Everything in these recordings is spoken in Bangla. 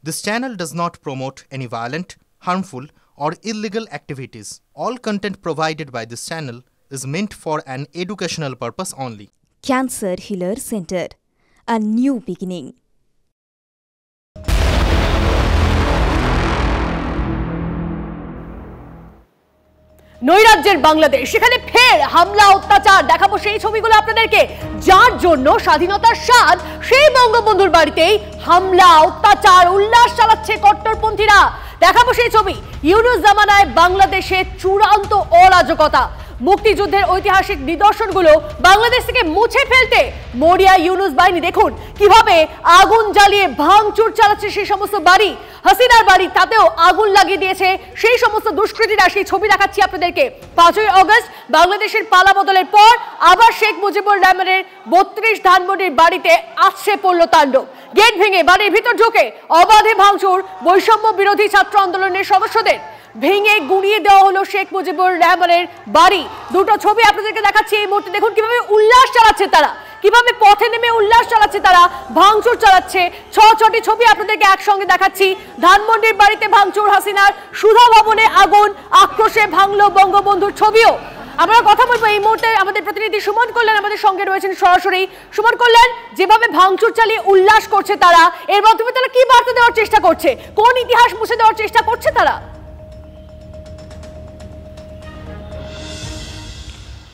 This channel does not promote any violent, harmful, or illegal activities. All content provided by this channel is meant for an educational purpose only. Cancer Healer Center, a new beginning. নৈরাজ্যের Bangladesh, সেখানে ফের হামলা অত্যাচার দেখাবো সেই ছবিগুলো আপনাদেরকে, যার জন্য স্বাধীনতার স্বাদ সেই বঙ্গবন্ধুর বাড়িতেই হামলা অত্যাচার উল্লাস চালাচ্ছে কট্টরপন্থীরা। দেখাবো সেই ছবি, ইউনূস জামানায় বাংলাদেশে চূড়ান্ত অরাজকতা, মুক্তিযুদ্ধের ঐতিহাসিক নিদর্শনগুলো বাংলাদেশ থেকে মুছে ফেলতে মরিয়া ইউনূস বাহিনী দেখুন কিভাবে আগুন জ্বালিয়ে ভাঙচুর চালাচ্ছে সেই সমস্ত বাড়ি, হাসিনার বাড়ি তাতেও আগুন লাগিয়ে দিয়েছে সেই সমস্ত দুষ্কৃতীরা। সেই ছবি দেখাচ্ছি আপনাদেরকে। 5ই আগস্ট বাংলাদেশের পালা বদলের পর আবার শেখ মুজিবুর রহমানের 32 ধানমন্ডির বাড়িতে আছড়ে পড়ল তাণ্ডব। গেট ভেঙে বাড়ির ভিতর ঢুকে অবাধে ভাঙচুর বৈষম্য বিরোধী ছাত্র আন্দোলনের সদস্যদের, ভেঙে গুড়িয়ে দেওয়া হলো শেখ মুজিবুর রহমানের বাড়ি। দুটো ছবি আপনাদেরকে দেখাচ্ছি এই মুহূর্তে। দেখুন কিভাবে উল্লাস চালাচ্ছে তারা, কিভাবে পথে নেমে উল্লাস চালাচ্ছে তারা, ভাঙচুর চালাচ্ছে। 6টি ছবি আপনাদেরকে একসঙ্গে দেখাচ্ছি। ধানমন্ডির বাড়িতে ভাঙচুর, হাসিনার সুধা ভবনে আগুন, আক্রোশে ভাঙলো বঙ্গবন্ধুর ছবিও। আমরা কথা বলবো এই মুহূর্তে আমাদের প্রতিনিধি সুমন কল্যাণ আমাদের সঙ্গে রয়েছেন সরাসরি। সুমন কল্যাণ, যেভাবে ভাঙচুর চালিয়ে উল্লাস করছে তারা, এর মাধ্যমে তারা কি বার্তা দেওয়ার চেষ্টা করছে, কোন ইতিহাস মুছে দেওয়ার চেষ্টা করছে তারা?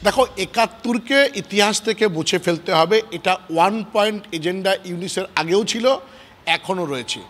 দেখো, ৭১কে ইতিহাস থেকে মুছে ফেলতে হবে, এটা 1 পয়েন্ট এজেন্ডা ইউনিসের আগেও ছিল, এখনও রয়েছে।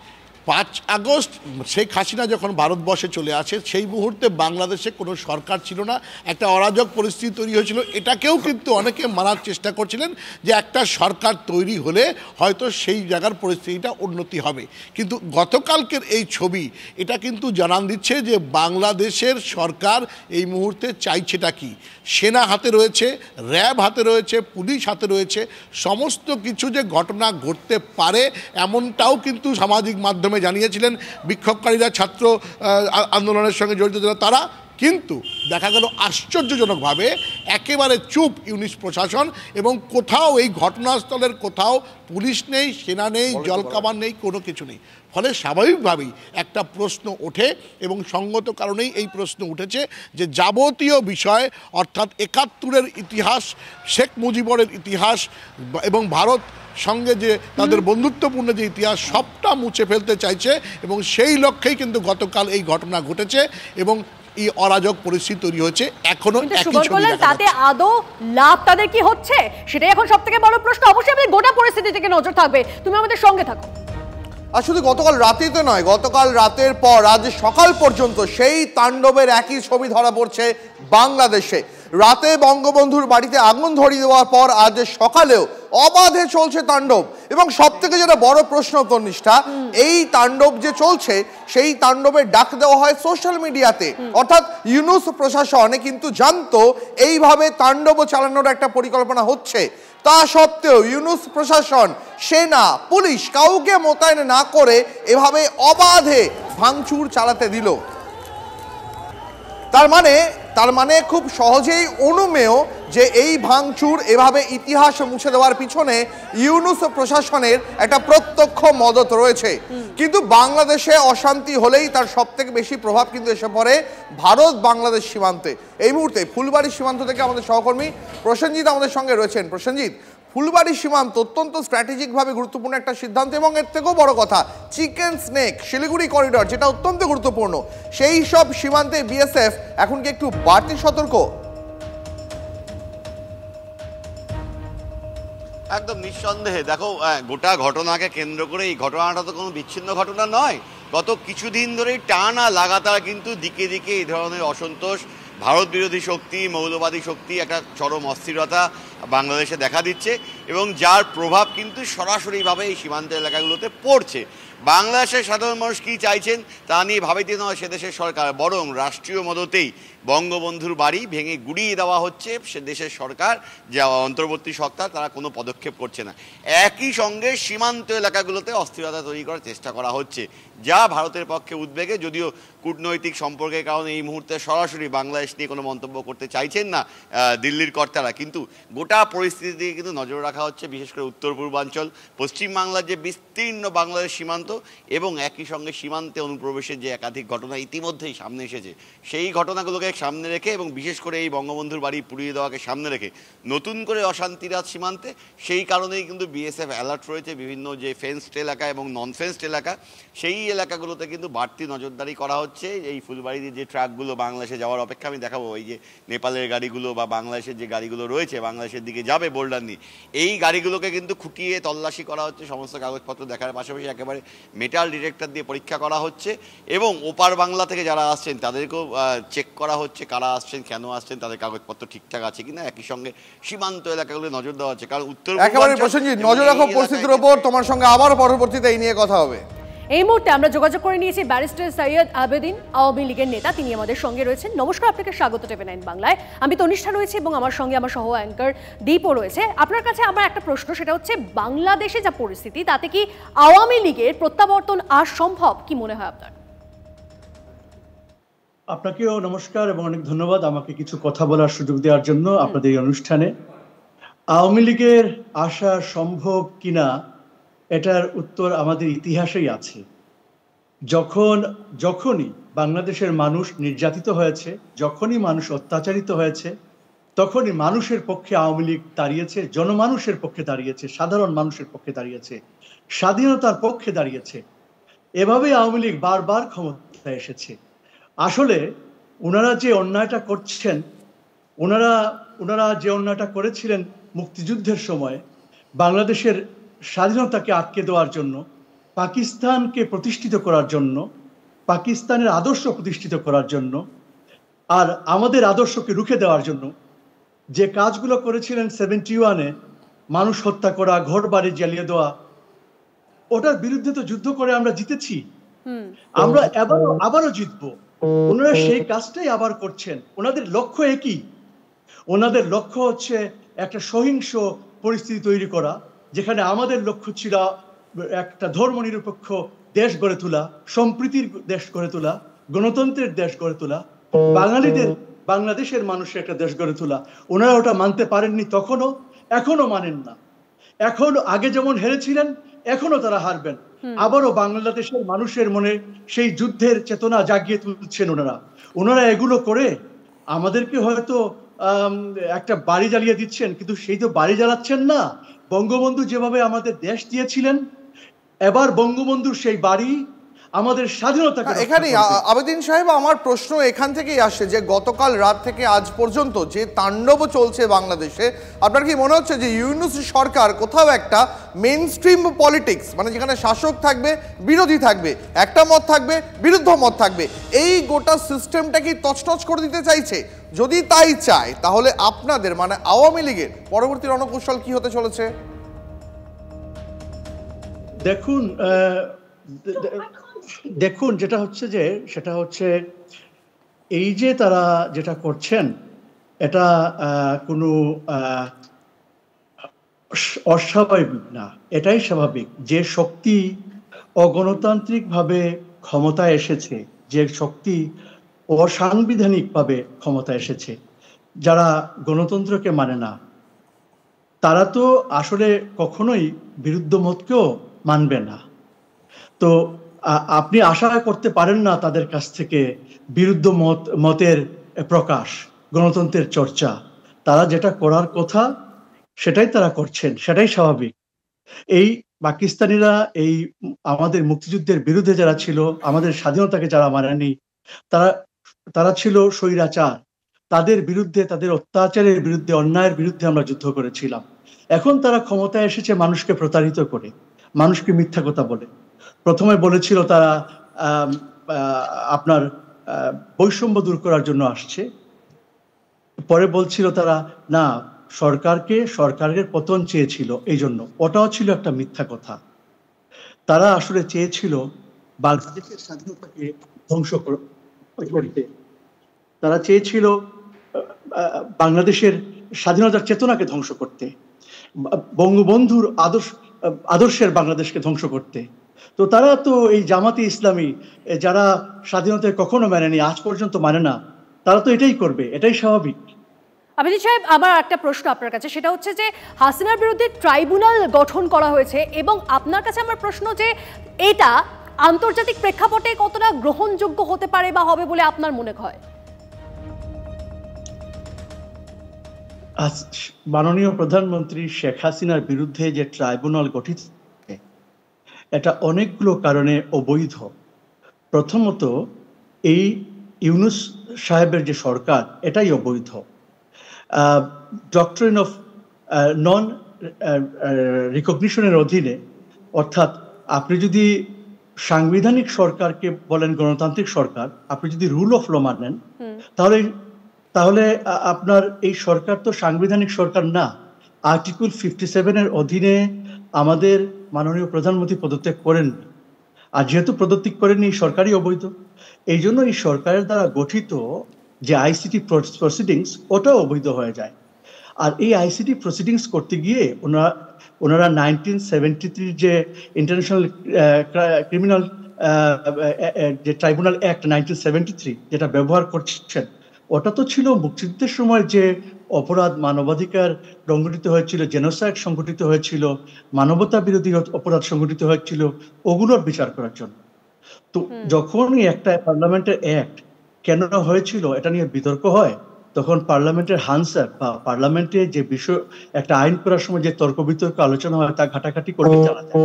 5 আগস্ট শেখ হাসিনা যখন ভারতবর্ষে চলে আসে সেই মুহূর্তে বাংলাদেশে কোনো সরকার ছিল না, একটা অরাজক পরিস্থিতি তৈরি হয়েছিল। এটাকেও কিন্তু অনেকে মানার চেষ্টা করছিলেন যে একটা সরকার তৈরি হলে হয়তো সেই জায়গার পরিস্থিতিটা উন্নতি হবে। কিন্তু গতকালকের এই ছবি এটা কিন্তু জানান দিচ্ছে যে বাংলাদেশের সরকার এই মুহূর্তে চাইছেটা কি। সেনা হাতে রয়েছে, র্যাব হাতে রয়েছে, পুলিশ হাতে রয়েছে, সমস্ত কিছু যে ঘটনা ঘটতে পারে এমনটাও কিন্তু সামাজিক মাধ্যমে জানিয়েছিলেন বিক্ষোভকারীরা, ছাত্র আন্দোলনের সঙ্গে জড়িত যারা তারা। কিন্তু দেখা গেল আশ্চর্যজনকভাবে একেবারে চুপ ইউনিস প্রশাসন, এবং কোথাও এই ঘটনাস্থলের কোথাও পুলিশ নেই, সেনা নেই, জলকামান নেই, কোনো কিছু নেই। ফলে স্বাভাবিকভাবেই একটা প্রশ্ন ওঠে, এবং সঙ্গত কারণেই এই প্রশ্ন উঠেছে যে যাবতীয় বিষয় অর্থাৎ ৭১-এর ইতিহাস, শেখ মুজিবরের ইতিহাস এবং ভারত সঙ্গে যে তাদের বন্ধুত্বপূর্ণ যে ইতিহাস সবটা মুছে ফেলতে চাইছে, এবং সেই লক্ষ্যেই কিন্তু গতকাল এই ঘটনা ঘটেছে এবং এই অরাজক পরিস্থিতি তৈরি হয়েছে। এখনো তাতে আদৌ লাভ তাদের কি হচ্ছে সেটাই এখন সবথেকে বড় প্রশ্ন। অবশ্যই আমাদের গোটা পরিস্থিতি থেকে নজর থাকবে, তুমি আমাদের সঙ্গে থাকো। আর শুধু গতকাল রাতেই তো নয়, গতকাল রাতের পর আজ সকাল পর্যন্ত সেই তাণ্ডবের একই ছবি ধরা পড়ছে বাংলাদেশে। রাতে বঙ্গবন্ধুর বাড়িতে আগুন ধরিয়ে দেওয়ার পর আজ সকালেও অবাধে চলছে তাণ্ডব। এবং সব থেকে যেটা বড় প্রশ্ন তন্নিষ্ঠা, এই তাণ্ডব যে চলছে সেই তাণ্ডবের ডাক দেওয়া হয় সোশ্যাল মিডিয়াতে, অর্থাৎ ইউনূস প্রশাসন কিন্তু জানতো এইভাবে তাণ্ডব চালানোর একটা পরিকল্পনা হচ্ছে। তা সত্ত্বেও ইউনূস প্রশাসন, সেনা, পুলিশ কাউকে মোতায়েন না করে এভাবে অবাধে ভাঙচুর চালাতে দিল। তার মানে খুব সহজেই অনুমেয় যে এই ভাঙচুর এভাবে ইতিহাস মুছে দেওয়ার পিছনে ইউনূস প্রশাসনের একটা প্রত্যক্ষ মদত রয়েছে। কিন্তু বাংলাদেশে অশান্তি হলেই তার সবথেকে বেশি প্রভাব কিন্তু এসে পড়ে ভারত বাংলাদেশ সীমান্তে। এই মুহূর্তে ফুলবাড়ি সীমান্ত থেকে আমাদের সহকর্মী প্রসেনজিৎ আমাদের সঙ্গে রয়েছেন। প্রসেনজিৎ, ফুলবাড়ি সীমান্ত অত্যন্ত স্ট্র্যাটেজিকভাবে গুরুত্বপূর্ণ একটা সিদ্ধান্ত, এবং এর থেকেও বড় কথা চিকেন স্নেক শিলিগুড়ি করিডর যেটা অত্যন্ত গুরুত্বপূর্ণ, সেই সব সীমান্তে বিএসএফ এখন কি একটু বাড়তি সতর্ক? একদম নিঃসন্দেহে। দেখো, গোটা ঘটনাকে কেন্দ্র করে এই ঘটনাটা তো কোনো বিচ্ছিন্ন ঘটনা নয়। গত কিছুদিন ধরেই টানা লাগাতার কিন্তু দিকে দিকে এই ধরনের অসন্তোষ, ভারত বিরোধী শক্তি, মৌলবাদী শক্তি, একটা চরম অস্থিরতা বাংলাদেশে দেখা দিচ্ছে, এবং যার প্রভাব কিন্তু সরাসরিভাবে এই সীমান্ত এলাকাগুলোতে পড়ছে। বাংলাদেশের সাধারণ মানুষ কী চাইছেন তা নিয়ে ভাবিতে নয় সে দেশের সরকার, বরং রাষ্ট্রীয় মদতেই বঙ্গবন্ধুর বাড়ি ভেঙে গুড়িয়ে দেওয়া হচ্ছে সে দেশের সরকার, যা অন্তর্বর্তী সরকার তারা কোনো পদক্ষেপ করছে না। একই সঙ্গে সীমান্ত এলাকাগুলোতে অস্থিরতা তৈরি করার চেষ্টা করা হচ্ছে, যা ভারতের পক্ষে উদ্বেগে। যদিও কূটনৈতিক সম্পর্কের কারণে এই মুহূর্তে সরাসরি বাংলাদেশ নিয়ে কোনো মন্তব্য করতে চাইছেন না দিল্লির কর্তারা, কিন্তু গোটা পরিস্থিতি দিকে কিন্তু নজর রাখা হচ্ছে। বিশেষ করে উত্তর পূর্বাঞ্চল, পশ্চিমবাংলার যে বিস্তীর্ণ বাংলাদেশ সীমান্ত চক্রান্ত এবং একই সঙ্গে সীমান্তে অনুপ্রবেশের যে একাধিক ঘটনা ইতিমধ্যেই সামনে এসেছে, সেই ঘটনাগুলোকে সামনে রেখে এবং বিশেষ করে এই বঙ্গবন্ধুর বাড়ি পুড়িয়ে দেওয়াকে সামনে রেখে নতুন করে অশান্তিরাজ সীমান্তে, সেই কারণেই কিন্তু বিএসএফ অ্যালার্ট রয়েছে। বিভিন্ন যে ফেন্সড এলাকা এবং নন ফেন্সড এলাকা, সেই এলাকাগুলোতে কিন্তু বাড়তি নজরদারি করা হচ্ছে। এই ফুলবাড়ির যে ট্রাকগুলো বাংলাদেশে যাওয়ার অপেক্ষা, আমি দেখাবো এই যে নেপালের গাড়িগুলো বা বাংলাদেশের যে গাড়িগুলো রয়েছে বাংলাদেশের দিকে যাবে বোল্ডার নিয়ে, এই গাড়িগুলোকে কিন্তু খুঁটিয়ে তল্লাশি করা হচ্ছে, সমস্ত কাগজপত্র দেখার পাশাপাশি একেবারে মেটাল ডিটেক্টর দিয়ে পরীক্ষা করা হচ্ছে এবং ওপার বাংলা থেকে যারা আসছেন তাদেরকেও চেক করা হচ্ছে, কারা আসছেন, কেন আসছেন, তাদের কাগজপত্র ঠিকঠাক আছে কিনা। একই সঙ্গে সীমান্ত এলাকাগুলো নজর দেওয়া হচ্ছে, কারণ উত্তর একেবারে প্রসেনজিৎ নজর রাখো পরিস্থিতির উপর। তোমার সঙ্গে আবার পরবর্তীতে এই নিয়ে কথা হবে। এই মুহূর্তে আমরা যোগাযোগ করে নিয়েছি ব্যারিস্টার সৈয়দ আবেদিন, আওয়ামী লীগের নেতা, তিনি আমাদের সঙ্গে রয়েছেন। নমস্কার, আপনাকে স্বাগত TV9 বাংলায়। আমি তনিষ্ঠা রয়েছি এবং আমার সঙ্গে আমার সহ অ্যাঙ্কার দীপও রয়েছে। আপনার কাছে আমার একটা প্রশ্ন, সেটা হচ্ছে বাংলাদেশে যা পরিস্থিতি, তাতে কি আওয়ামী লীগের প্রত্যাবর্তন আর সম্ভব, কি মনে হয় আপনার? আপনাকেও নমস্কার এবং অনেক ধন্যবাদ আমাকে কিছু কথা বলার সুযোগ দেওয়ার জন্য আপনাদের এই অনুষ্ঠানে। আওয়ামী লীগের আসা সম্ভব কিনা এটার উত্তর আমাদের ইতিহাসেই আছে। যখনই বাংলাদেশের মানুষ নির্যাতিত হয়েছে, যখনই মানুষ অত্যাচারিত হয়েছে, তখনই মানুষের পক্ষে আওয়ামী লীগ দাঁড়িয়েছে, জনমানুষের পক্ষে দাঁড়িয়েছে, সাধারণ মানুষের পক্ষে দাঁড়িয়েছে, স্বাধীনতার পক্ষে দাঁড়িয়েছে। এভাবেই আওয়ামী লীগ বারবার ক্ষমতায় এসেছে। আসলে ওনারা যে অন্যায়টা করছেন, ওনারা যে অন্যায়টা করেছিলেন মুক্তিযুদ্ধের সময়, বাংলাদেশের স্বাধীনতাকে আটকে দেওয়ার জন্য, পাকিস্তানকে প্রতিষ্ঠিত করার জন্য, পাকিস্তানের আদর্শ প্রতিষ্ঠিত করার জন্য, আর আমাদের আদর্শকে রুখে দেওয়ার জন্য যে কাজগুলো করেছিলেন 71-এ, মানুষ হত্যা করা, ঘর বাড়ি জ্বালিয়ে দেওয়া, ওটার বিরুদ্ধে তো যুদ্ধ করে আমরা জিতেছি। আমরা আবারও জিতবো। ওনারা সেই কাজটাই আবার করছেন। ওনাদের লক্ষ্য একই। ওনাদের লক্ষ্য হচ্ছে একটা সহিংস পরিস্থিতি তৈরি করা, যেখানে আমাদের লক্ষ্য ছিল একটা ধর্মনিরপেক্ষ দেশ গড়ে তোলা, সম্প্রীতির দেশ গড়ে তোলা, গণতন্ত্রের দেশ গড়ে তোলা, বাঙালিদের, বাংলাদেশের মানুষের একটা দেশ গড়ে তোলা। ওনারা ওটা মানতে পারেননি তখনও, এখনো মানেন না। এখন আগে যেমন হেরেছিলেন, এখনো তারা হারবেন। আবারও বাংলাদেশের মানুষের মনে সেই যুদ্ধের চেতনা জাগিয়ে তুলছেন ওনারা এগুলো করে আমাদেরকে হয়তো একটা বাড়ি জ্বালিয়ে দিচ্ছেন, কিন্তু সেই তো বাড়ি জ্বালাচ্ছেন না। বঙ্গবন্ধু যেভাবে আমাদের দেশ দিয়েছিলেন, এবার বঙ্গবন্ধুর সেই বাড়ি আমাদের স্বাধীনতাকে। এখানেই আবেদিন সাহেব, আমার প্রশ্ন এখান থেকেই আসে যে গতকাল রাত থেকে আজ পর্যন্ত যে তাণ্ডব চলছে বাংলাদেশে, আপনার কি মনে হচ্ছে যে ইউনূস সরকার কোথাও একটা মেইন স্ট্রিম পলিটিক্স, মানে যেখানে শাসক থাকবে, বিরোধী থাকবে, একটা মত থাকবে, বিরুদ্ধ মত থাকবে, এই গোটা সিস্টেমটা কি তছনছ করে দিতে চাইছে? যদি তাই চায়, তাহলে আপনাদের মানে আওয়ামী লীগের পরবর্তী রণকৌশল কি হতে চলেছে? দেখুন সেটা হচ্ছে এই যে তারা যেটা করছেন, এটা কোনো অস্বাভাবিক না, এটাই স্বাভাবিক। যে শক্তি অগণতান্ত্রিকভাবে ক্ষমতায় এসেছে, যে শক্তি অসাংবিধানিকভাবে ক্ষমতায় এসেছে, যারা গণতন্ত্রকে মানে না, তারা তো আসলে কখনোই বিরুদ্ধ মতকেও মানবে না। তো আপনি আশা করতে পারেন না তাদের কাছ থেকে বিরুদ্ধ মতের প্রকাশ, গণতন্ত্রের চর্চা। তারা যেটা করার কথা সেটাই তারা করছেন, সেটাই স্বাভাবিক। এই পাকিস্তানিরা, এই আমাদের মুক্তিযুদ্ধের বিরুদ্ধে যারা ছিল, আমাদের স্বাধীনতাকে যারা মানেনি, তারা ছিল স্বৈরাচার। তাদের বিরুদ্ধে, তাদের অত্যাচারের বিরুদ্ধে, অন্যায়ের বিরুদ্ধে আমরা যুদ্ধ করেছিলাম। এখন তারা ক্ষমতায় এসেছে মানুষকে প্রতারিত করে, মানুষকে মিথ্যা কথা বলে। প্রথমে বলেছিল তারা আপনার বৈষম্য দূর করার জন্য আসছে, পরে বলছিল তারা না, সরকারের পতন চেয়েছিল এই জন্য। ওটাও ছিল একটা মিথ্যা কথা। তারা আসলে চেয়েছিল বাংলাদেশের স্বাধীনতাকে ধ্বংস করতে। তারা চেয়েছিল বাংলাদেশের স্বাধীনতার চেতনাকে ধ্বংস করতে, বঙ্গবন্ধুর আদর্শের বাংলাদেশকে ধ্বংস করতে। তো তারা তো এই জামাতে ইসলামী, যারা স্বাধীনতায় কখনো মানেনি, আজ পর্যন্ত মানে না, তারা তো এটাই করবে, এটাই স্বাভাবিক। আবিদিন সাহেব, আমার একটা প্রশ্ন আপনার কাছে, সেটা হচ্ছে যে হাসিনার বিরুদ্ধে ট্রাইব্যুনাল গঠন করা হয়েছে এবং আপনার কাছে আমার প্রশ্ন যে এটা আন্তর্জাতিক প্রেক্ষাপটে কতটা গ্রহণযোগ্য হতে পারে বা হবে বলে আপনার মনে হয়? মাননীয় প্রধানমন্ত্রী শেখ হাসিনার বিরুদ্ধে যে ট্রাইব্যুনাল গঠিত, এটা অনেকগুলো কারণে অবৈধ। প্রথমত, এই ইউনূস সাহেবের যে সরকার, এটাই অবৈধ। ডক্ট্রিন অফ নন রিকগনিশনের অধীনে, অর্থাৎ আপনি যদি সাংবিধানিক সরকারকে বলেন গণতান্ত্রিক সরকার, আপনি যদি রুল অফ ল মানেন, তাহলে তাহলে আপনার এই সরকার তো সাংবিধানিক সরকার না। আর্টিকেল 57-এর অধীনে আমাদের মাননীয় প্রধানমন্ত্রী পদত্যাগ করেননি, আর যেহেতু পদত্যাগ করেননি, সরকারই অবৈধ। এই জন্য এই সরকারের দ্বারা গঠিত যে আইসিটি প্রসিডিংস, ওটাও অবৈধ হয়ে যায়। আর এই আইসিটি প্রসিডিংস করতে গিয়ে ওনারা 1973 যে ইন্টারন্যাশনাল ক্রিমিনাল যে ট্রাইব্যুনাল অ্যাক্ট 1973 যেটা ব্যবহার করছেন, ওটা তো ছিল মুক্তিযুদ্ধের সময় যে অপরাধ, মানবাধিকার লঙ্ঘিত হয়েছিল, জেনোসাইড সংঘটিত হয়েছিল, মানবতা বিরোধী অপরাধ সংঘটিত হয়েছিল, ওগুলোর বিচার করার জন্য। তো যখনই একটা পার্লামেন্টের অ্যাক্ট কেন হয়েছিল এটা নিয়ে বিতর্ক হয়, তখন পার্লামেন্টের হানসার বা পার্লামেন্টে যে বিষয় একটা আইন করার সময় যে তর্ক বিতর্ক আলোচনা হয়, তা ঘাটাঘাটি করে জানা যায়।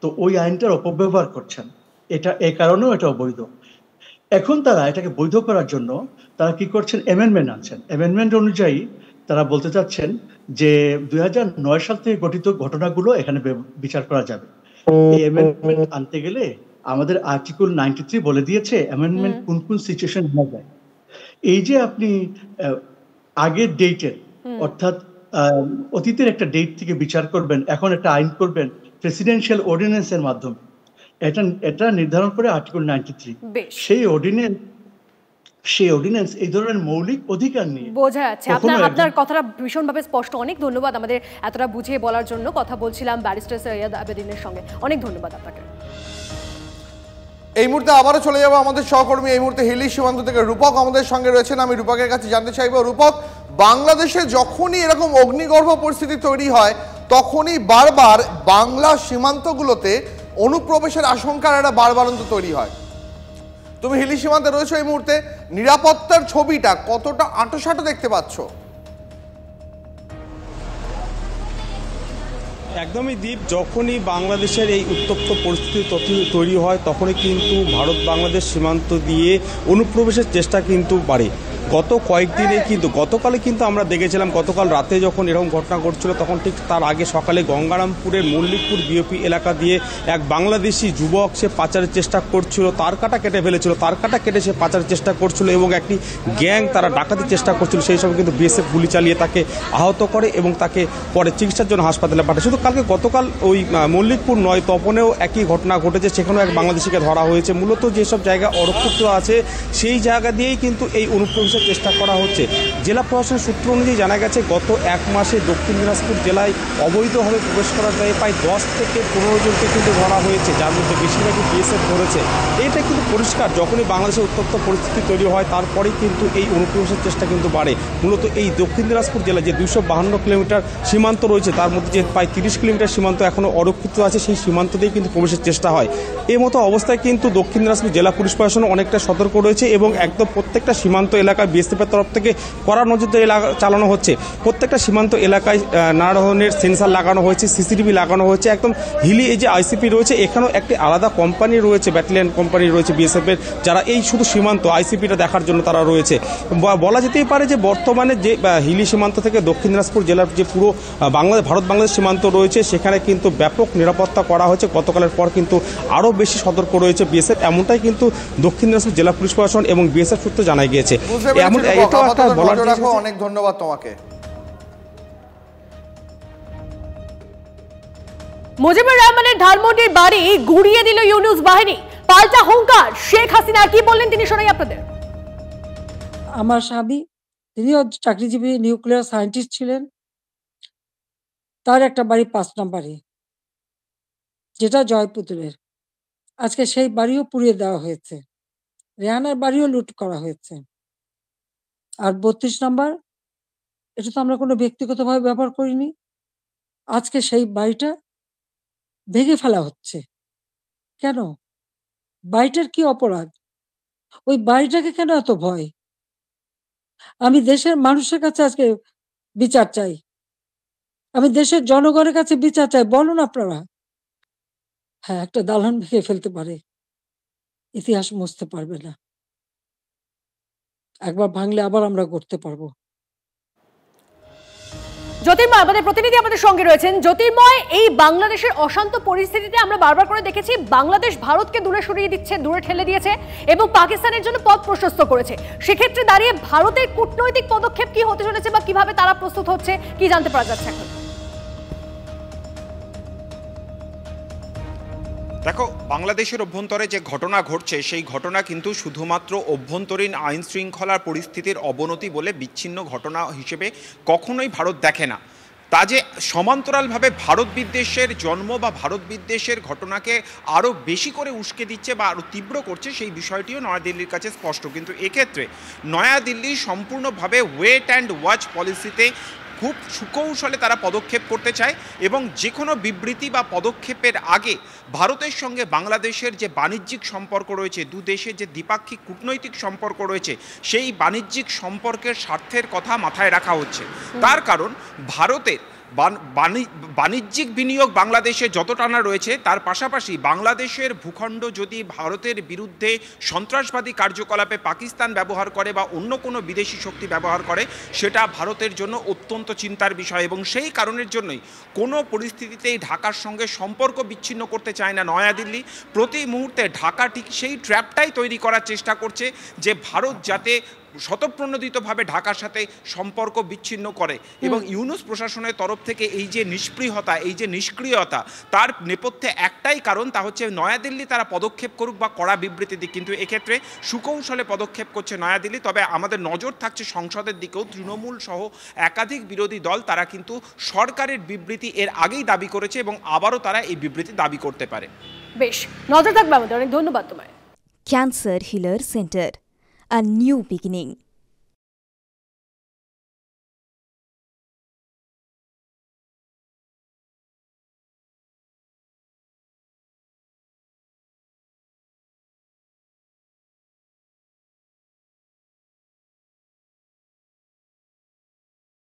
তো ওই আইনটার অপব্যবহার করছেন, এটা এই কারণেও এটা অবৈধ। এখন তারা এটাকে বৈধ করার জন্য তারা কি করছেন, অ্যামেন্ডমেন্ট আনছেন। অ্যামেন্ডমেন্ট অনুযায়ী তারা বলতে চাচ্ছেন যে 2009 সাল থেকে গঠিত ঘটনাগুলো এখানে বিচার করা যাবে। এই অ্যামেন্ডমেন্ট আনতে গেলে আমাদের আর্টিকেল 93 বলে দিয়েছে অ্যামেন্ডমেন্ট কোন কোন সিচুয়েশন নেওয়া যায়। এই যে আপনি আগের ডেটের, অর্থাৎ অতীতের একটা ডেট থেকে বিচার করবেন, এখন একটা আইন করবেন প্রেসিডেন্সিয়াল অর্ডিন্যান্সের মাধ্যমে, এটা নির্ধারণ করে আর্টিকেল 93। সেই অর্ডিন্যান্স এই ধরনের মৌলিক অধিকার নিয়ে বোঝা যাচ্ছে। আপনার কথাটা ভীষণভাবে স্পষ্ট। অনেক ধন্যবাদ আমাদের এতটা বুঝিয়ে বলার জন্য। কথা বলছিলাম ব্যারিস্টার সৈয়দ আবেদিনের সঙ্গে। অনেক ধন্যবাদ আপনাকে। এই মুহূর্তে আবারও চলে যাবো আমাদের সহকর্মী, এই মুহূর্তে হিলি সীমান্ত থেকে রূপক আমাদের সঙ্গে রয়েছেন। আমি রূপকের কাছে জানতে চাইবো, রূপক, বাংলাদেশে যখনই এরকম অগ্নিগর্ভ পরিস্থিতি তৈরি হয়, তখনই বারবার বাংলা সীমান্তগুলোতে অনুপ্রবেশের আশঙ্কার একটা বারবারন্ত তৈরি হয়। তুমি হিলি সীমান্তে রয়েছো এই মুহূর্তে, নিরাপত্তার ছবিটা কতটা আঁটোসাঁটো দেখতে পাচ্ছ? একদমই দ্বীপ, যখনই বাংলাদেশের এই উত্তপ্ত পরিস্থিতি তৈরি হয়, তখনই কিন্তু ভারত বাংলাদেশ সীমান্ত দিয়ে অনুপ্রবেশের চেষ্টা কিন্তু বাড়ে। গত কয়েকদিনে কিন্তু, গতকালে কিন্তু আমরা দেখেছিলাম, গতকাল রাতে যখন এরকম ঘটনা ঘটছিল, তখন ঠিক তার আগে সকালে গঙ্গারামপুরের মল্লিকপুর বিওপি এলাকা দিয়ে এক বাংলাদেশি যুবক সে পাচারের চেষ্টা করছিল, তার কাটা কেটে ফেলেছিল, তার কাটা কেটে সে পাচারের চেষ্টা করছিল এবং একটি গ্যাং তারা ডাকাতির চেষ্টা করছিল। সেই সময় কিন্তু বিএসএফ গুলি চালিয়ে তাকে আহত করে এবং তাকে পরে চিকিৎসার জন্য হাসপাতালে পাঠায়। শুধু কালকে গতকাল ওই মল্লিকপুর নয়, তপনেও একই ঘটনা ঘটেছে, সেখানেও এক বাংলাদেশিকে ধরা হয়েছে। মূলত যেসব জায়গা অরক্ষিত আছে সেই জায়গা দিয়েই কিন্তু এই অনুপ্রবেশের চেষ্টা করা হচ্ছে। জেলা প্রশাসনের সূত্র অনুযায়ী জানা গেছে, গত এক মাসে দক্ষিণ দিনাজপুর জেলায় অবৈধভাবে প্রবেশ করার দায়ে প্রায় 10 থেকে 15 জনকে কিন্তু ধরা হয়েছে, যার মধ্যে বেশিরভাগই বিএসএফ ধরেছে। এটা কিন্তু পরিষ্কার, যখনই বাংলাদেশের উত্তপ্ত পরিস্থিতি তৈরি হয়, তারপরেই কিন্তু এই অনুপ্রবেশের চেষ্টা কিন্তু বাড়ে। মূলত এই দক্ষিণ দিনাজপুর জেলায় যে 252 কিলোমিটার সীমান্ত রয়েছে, তার মধ্যে যে প্রায় 30 কিলোমিটার সীমান্ত এখনও অরক্ষিত আছে, সেই সীমান্ত দিয়ে কিন্তু প্রবেশের চেষ্টা হয়। এই মতো অবস্থায় কিন্তু দক্ষিণ দিনাজপুর জেলা পুলিশ প্রশাসন অনেকটা সতর্ক রয়েছে এবং একদম প্রত্যেকটা সীমান্ত এলাকায় বিএসএফের তরফ থেকে কড়া নজরদারি চালানো হচ্ছে। প্রত্যেকটা সীমান্ত এলাকায় নানা ধরনের সেন্সার লাগানো হয়েছে, সিসিটিভি লাগানো হয়েছে। একদম হিলি এই যে আইসিপি রয়েছে, এখানেও একটি আলাদা কোম্পানি রয়েছে, ব্যাটালিয়ন কোম্পানি রয়েছে বিএসএফের, যারা এই শুধু সীমান্ত আইসিপিটা দেখার জন্য তারা রয়েছে। বলা যেতেই পারে যে বর্তমানে যে হিলি সীমান্ত থেকে দক্ষিণ দিনাজপুর জেলার যে পুরো ভারত বাংলাদেশ সীমান্ত রয়েছে, সেখানে কিন্তু ব্যাপক নিরাপত্তা করা হয়েছে। গতকালের পর কিন্তু আরও বেশি সতর্ক রয়েছে বিএসএফ, এমনটাই কিন্তু দক্ষিণ দিনাজপুর জেলা পুলিশ প্রশাসন এবং বিএসএফ সূত্রে জানা গিয়েছে। অনেক ধন্যবাদ তোমাকে। মুজিবুর রহমানের ধানমন্ডির বাড়ি গুড়িয়ে দিল ইউনূস বাহিনী, পাল্টা হুঙ্কার শেখ হাসিনা। কি বললেন তিনি, শোনাই আপনাদের। আমার স্বামী, তিনিও চাকরিজীবী নিউক্লিয়ার সায়েন্টিস্ট ছিলেন, তার একটা বাড়ি 5 নম্বরে, যেটা জয়পুতুলের। আজকে সেই বাড়িও পুড়িয়ে দেওয়া হয়েছে, রেহানার বাড়িও লুট করা হয়েছে। আর 32 নম্বর এটা তো আমরা কোনো ব্যক্তিগতভাবে ব্যবহার করিনি। আজকে সেই বাড়িটা ভেঙে ফেলা হচ্ছে কেন? বাড়িটার কি অপরাধ? ওই বাড়িটাকে কেন এত ভয়? আমি দেশের মানুষের কাছে আজকে বিচার চাই। আমি দেশের জনগণের কাছে বিচার চাই। বলুন আপনারা। হ্যাঁ, একটা দালান ভেঙে ফেলতে পারে, ইতিহাস মুছতে পারবে না। একবার ভাঙলে আবার আমরা গড়তে পারবো। জ্যোতির্ময় আমাদের প্রতিনিধি আমাদের সঙ্গে রয়েছেন। জ্যোতির্ময়, এই বাংলাদেশের অশান্ত পরিস্থিতিতে আমরা বারবার করে দেখেছি বাংলাদেশ ভারতকে দূরে সরিয়ে দিচ্ছে, দূরে ঠেলে দিয়েছে এবং পাকিস্তানের জন্য পথ প্রশস্ত করেছে। সেক্ষেত্রে দাঁড়িয়ে ভারতের কূটনৈতিক পদক্ষেপ কি হতে চলেছে বা কিভাবে তারা প্রস্তুত হচ্ছে, কি জানতে পারা যাচ্ছে এখন? দেখো, বাংলাদেশের অভ্যন্তরে যে ঘটনা ঘটছে সেই ঘটনা কিন্তু শুধুমাত্র অভ্যন্তরীণ আইন শৃঙ্খলার পরিস্থিতির অবনতি বলে বিচ্ছিন্ন ঘটনা হিসেবে কখনোই ভারত দেখে না। তা যে সমান্তরালভাবে ভারত বিদ্বেষের জন্ম বা ভারত বিদ্বেষের ঘটনাকে আরও বেশি করে উস্কে দিচ্ছে বা আরও তীব্র করছে সেই বিষয়টিও নয়াদিল্লির কাছে স্পষ্ট। কিন্তু এক্ষেত্রে নয়াদিল্লি সম্পূর্ণভাবে ওয়েট অ্যান্ড ওয়াচ পলিসিতে খুব সুকৌশলে তারা পদক্ষেপ করতে চায় এবং যে কোনো বিবৃতি বা পদক্ষেপের আগে ভারতের সঙ্গে বাংলাদেশের যে বাণিজ্যিক সম্পর্ক রয়েছে, দু দেশের যে দ্বিপাক্ষিক কূটনৈতিক সম্পর্ক রয়েছে, সেই বাণিজ্যিক সম্পর্কের স্বার্থের কথা মাথায় রাখা হচ্ছে। তার কারণ ভারতের বাণিজ্যিক বিনিয়োগ বাংলাদেশে যতটা না রয়েছে, তার পাশাপাশি বাংলাদেশের ভূখণ্ড যদি ভারতের বিরুদ্ধে সন্ত্রাসবাদী কার্যকলাপে পাকিস্তান ব্যবহার করে বা অন্য কোনো বিদেশি শক্তি ব্যবহার করে, সেটা ভারতের জন্য অত্যন্ত চিন্তার বিষয় এবং সেই কারণের জন্যই কোনো পরিস্থিতিতেই ঢাকার সঙ্গে সম্পর্ক বিচ্ছিন্ন করতে চায় না নয়াদিল্লি। প্রতি মুহূর্তে ঢাকা ঠিক সেই ট্র্যাপটাই তৈরি করার চেষ্টা করছে যে ভারত যাতে স্বতঃপ্রণোদিতভাবে ঢাকার সাথে সম্পর্ক বিচ্ছিন্ন করে এবং ইউনূস প্রশাসনের তরফ থেকে এই যে নিষ্পৃহতা, এই যে নিষ্ক্রিয়তা, তার নেপথ্যে একটাই কারণ, তা হচ্ছে নয়াদিল্লি তারা পদক্ষেপ করুক বা কড়া বিবৃতি দিক। কিন্তু এক্ষেত্রে সুকৌশলে পদক্ষেপ করছে নয়াদিল্লি। তবে আমাদের নজর থাকছে সংসদের দিকেও। তৃণমূল সহ একাধিক বিরোধী দল তারা কিন্তু সরকারের বিবৃতি এর আগেই দাবি করেছে এবং আবারও তারা এই বিবৃতি দাবি করতে পারে। বেশ, নজর থাকবে আমাদের। অনেক ধন্যবাদ তোমায়। Cancer healer centre, a new beginning.